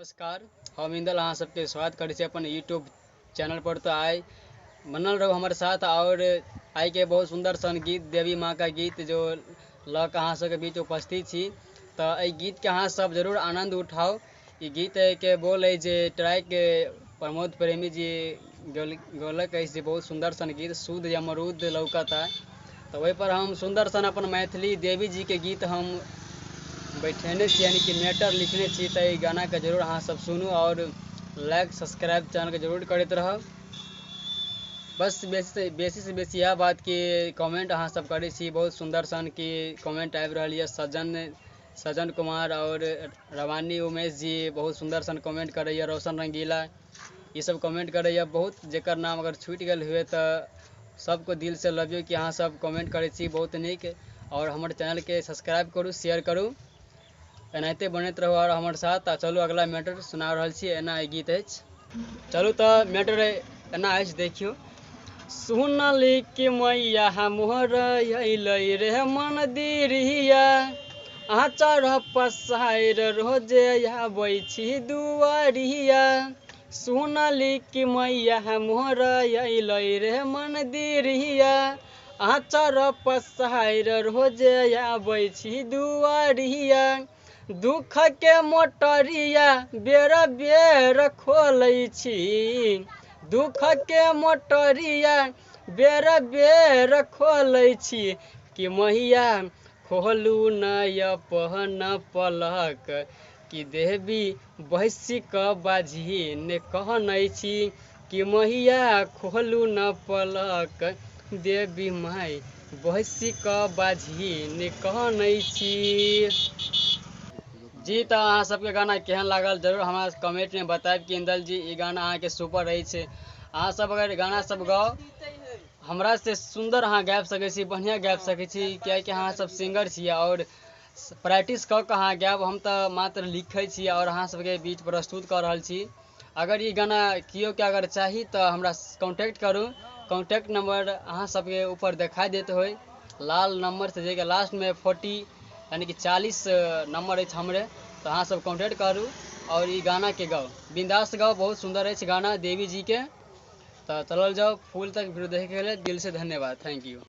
नमस्कार, हम इंदल अहाँ सबके स्वागत करै छी अपन यूट्यूब चैनल पर। तो आइ बनल रहो हमारे साथ और आई के बहुत सुंदर सन गीत देवी माँ का गीत जो लऽ कऽ अहाँ सबके बीच उपस्थित छी। तो एहि गीत के अहाँ सब जरूर आनंद उठाओ। ई गीत के बोल है जे ट्रैक प्रमोद प्रेमी जी गौलक है जे बहुत सुंदर सन गीत शुद्ध अमरूद लौकता। तो वही पर हम सुंदर सन अपन मैथिली देवी जी के गीत हम बैठेने छी, यानी कि मैटर लिखने छी। तो ये गाना के जरूर अहाँ सब सुनू और लाइक सब्सक्राइब चैनल के जरूर करते रहब। बस बेसी से बेसी यह बात कि कमेंट अहाँ सब करे छी बहुत सुंदर सन की कमेंट आबि रहल है। सजन कुमार और रवानी उमेश जी बहुत सुंदर सन कमेंट करैया। रोशन रंगीला ये सब कमेंट करैया बहुत, जेकर नाम अगर छूट गल हुए तो सबको दिल से लव यू कि अहाँ सब कमेंट करे छी बहुत निक। और हमारे चैनल के सब्सक्राइब करू, शेयर करू, एनाहिते बनैत रहू और हमारे साथ। चलू अगला मैटर सुना रहल छी। एना गीत अछि, चलू तो मैटर एना अछि, देखियो। सुनली कि मैया मोहर अइलै रे मंदिरिया, आचर पसाइर रोजे आबै छी दुआरिया। सुनली कि मैया मोहर अइलै रे मंदिरिया, आचर पसाइर रोजे आबै छी दुआरिया। दुख के मोटरिया बेर बेर खोलै छी, दुख के मोटरिया बेर बेर खोलै छी। कि मैया खोलू नय अपन पलक, कि देवी बैसी क बाझिन कहनै छी। कि मैया खोलू न पलक, देवी माय बैसी क बाझिन कहनै छी। जी तो अहाँ सबके गाना केहन लागल जरूर हमरा कमेंट में बताएब कि इंदल जी ई गाना अहाँ के सुपर अछि। अहाँ सब अगर गाना सब गाओ हमरा से सुंदर अहाँ गाबि सकै छी, बढ़िया गाबि सकै छी, कियाकि अहाँ सब सिंगर छियै और प्रैक्टिस कऽ के अहाँ गायब। हम तो मात्र लिखै छी और अहाँ सबके बीच प्रस्तुत कऽ रहल छी। अगर ई गाना केओ के अगर चाही तो हमरा कॉन्टेक्ट करू। कॉन्टेक्ट नंबर अहाँ सबके ऊपर दिखाई देते हुए लाल नंबर से जे लास्ट में 40 यानी कि 40 नंबर है हमरे। तो अहाँ सब कॉन्टेक्ट करू और ई गाना के गाओ, बिंदास गाओ, बहुत सुंदर है गाना देवी जी के। तो चलल जाओ फुल तक वीडियो देखे के लिए दिल से धन्यवाद, थैंक यू।